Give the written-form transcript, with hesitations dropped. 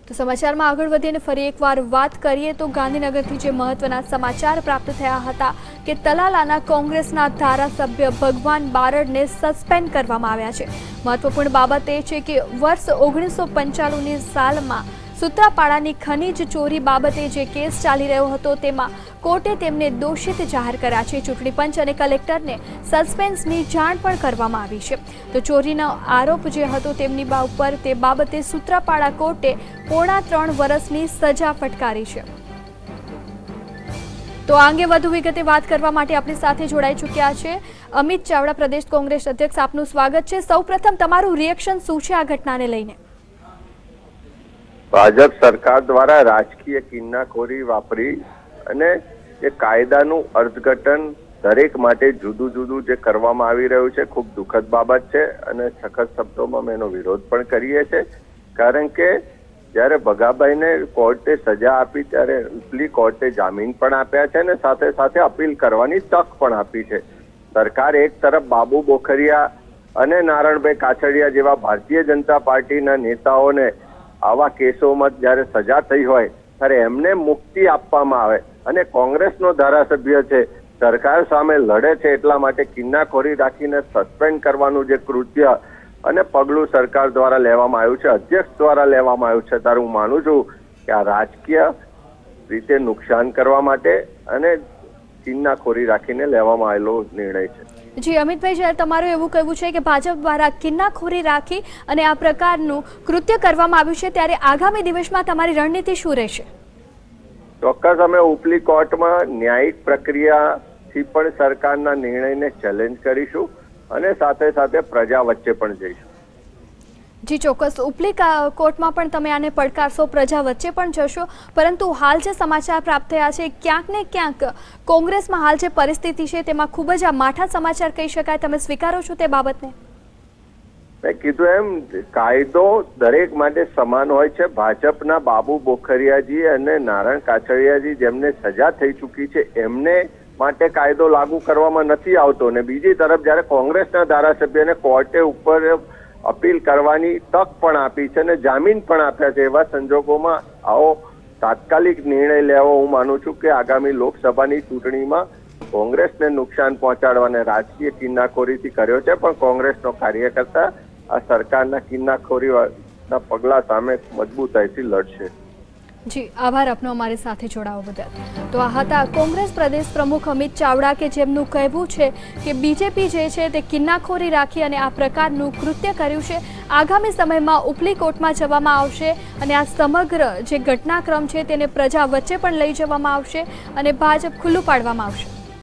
તો સમાચારમાં આગળ વધીને ફરી એકવાર વાત કરીએ તો ગાંધીનગરથી જે મહત્વના સમાચાર પ્રાપ્ત થયા હતા કે તલાલાના કોંગ્રેસના ધારાસભ્ય ભગવાન બારડને સસ્પેન્ડ કરવામાં આવ્યા છે। મહત્વપૂર્ણ બાબત એ છે કે વર્ષ 1995ની સાલમાં સૂત્રાપાડાની ખનીજ ચોરી બાબતે જે કેસ ચાલી રહ્યો હતો તેમાં કોર્ટે તેમને દોષિત જાહેર કર્યા છે। ચૂંટણી પંચ અને કલેક્ટરને સસ્પેન્સની જાણ પણ કરવામાં આવી છે। તો ચોરીનો આરોપ જે હતો તેમની ઉપર તે બાબતે સૂત્રાપાડા કોર્ટે પોણા 3 વર્ષની સજા ફટકારી છે। તો આ અંગે વધુ વિગતે વાત કરવા માટે આપણી સાથે જોડાઈ ચૂક્યા છે અમિત ચાવડા, પ્રદેશ કોંગ્રેસ અધ્યક્ષ। આપનું સ્વાગત છે। સૌપ્રથમ તમારું રિએક્શન શું છે આ ઘટનાને લઈને? ભાજપ સરકાર દ્વારા રાજકીય કિન્નાખોરી વાપરી અને જે કાયદાનું અર્થઘટન દરેક માટે જુદું જુદું જે કરવામાં આવી રહ્યું છે ખૂબ દુઃખદ બાબત છે અને સખત શબ્દોમાં અમે એનો વિરોધ પણ કરીએ છીએ। કારણ કે જ્યારે ભગાભાઈને કોર્ટે સજા આપી ત્યારે ઉપલી કોર્ટે જામીન પણ આપ્યા છે અને સાથે સાથે અપીલ કરવાની તક પણ આપી છે। સરકાર એક તરફ બાબુ બોખરિયા અને નારણભાઈ કાછડિયા જેવા ભારતીય જનતા પાર્ટીના નેતાઓને આવા કેસોમાં જ્યારે સજા થઈ હોય ત્યારે એમને મુક્તિ આપવામાં આવે અને કોંગ્રેસનો ધારાસભ્ય છે સરકાર સામે લડે છે એટલા માટે કિન્નાખોરી રાખીને સસ્પેન્ડ કરવાનું જે કૃત્ય અને પગલું સરકાર દ્વારા લેવામાં આવ્યું છે, અધ્યક્ષ દ્વારા લેવામાં આવ્યું છે, ત્યારે હું માનું છું કે આ રાજકીય રીતે નુકસાન કરવા માટે અને કિન્નાખોરી રાખીને લેવામાં આવેલો નિર્ણય છે। જી અમિતભાઈ, જ્યારે તમારું એવું કહેવું છે કે ભાજપ દ્વારા કિન્નાખોરી રાખી અને આ પ્રકારનું કૃત્ય કરવામાં આવ્યું છે ત્યારે આગામી દિવસમાં તમારી રણનીતિ શું રહેશે? ચોક્કસ અમે ઉપલી કોર્ટમાં ન્યાયિક પ્રક્રિયાથી પણ સરકારના નિર્ણયને ચેલેન્જ કરીશું અને સાથે સાથે પ્રજા વચ્ચે પણ જઈશું। જી ચોક્કસ, ઉપલી કોર્ટમાં પણ તમે આને પડકારશો, પ્રજા વચ્ચે પણ જશો, પરંતુ હાલ જે સમાચાર પ્રાપ્ત થયા છે ક્યાંક ને ક્યાંક કોંગ્રેસમાં હાલ જે પરિસ્થિતિ છે તેમાં ખૂબ જ આ માઠા સમાચાર કહી શકાય। તમે સ્વીકારો છો તે બાબતને? મેં કીધું એમ કાયદો દરેક માટે સમાન હોય છે। ભાજપના બાબુ બોખરિયાજી અને નારણ કાછડિયાજી જેમને સજા થઈ ચૂકી છે એમને માટે કાયદો લાગુ કરવામાં નથી આવતો ને બીજી તરફ જ્યારે કોંગ્રેસના ધારાસભ્યને કોર્ટે ઉપર અપીલ કરવાની તક પણ આપી છે અને જામીન પણ આપ્યા છે, એવા સંજોગોમાં આવો તાત્કાલિક નિર્ણય લેવો હું માનું છું કે આગામી લોકસભાની ચૂંટણીમાં કોંગ્રેસને નુકસાન પહોંચાડવાને રાજકીય કિન્નાખોરીથી કર્યો છે, પણ કોંગ્રેસનો કાર્યકર્તા આ સરકારના કિન્નાખોરીના પગલા સામે મજબૂતાઈથી લડશે। જી આભાર આપનો અમારી સાથે જોડાવા બદલ। તો આ હતા કોંગ્રેસ પ્રદેશ પ્રમુખ અમિત ચાવડા કે જેમનું કહેવું છે કે બીજેપી જે છે તે કિન્નાખોરી રાખી અને આ પ્રકારનું કૃત્ય કર્યું છે। આગામી સમયમાં ઉપલી કોર્ટમાં જવામાં આવશે અને આ સમગ્ર જે ઘટનાક્રમ છે તેને પ્રજા વચ્ચે પણ લઈ જવામાં આવશે અને ભાજપ ખુલ્લું પાડવામાં આવશે।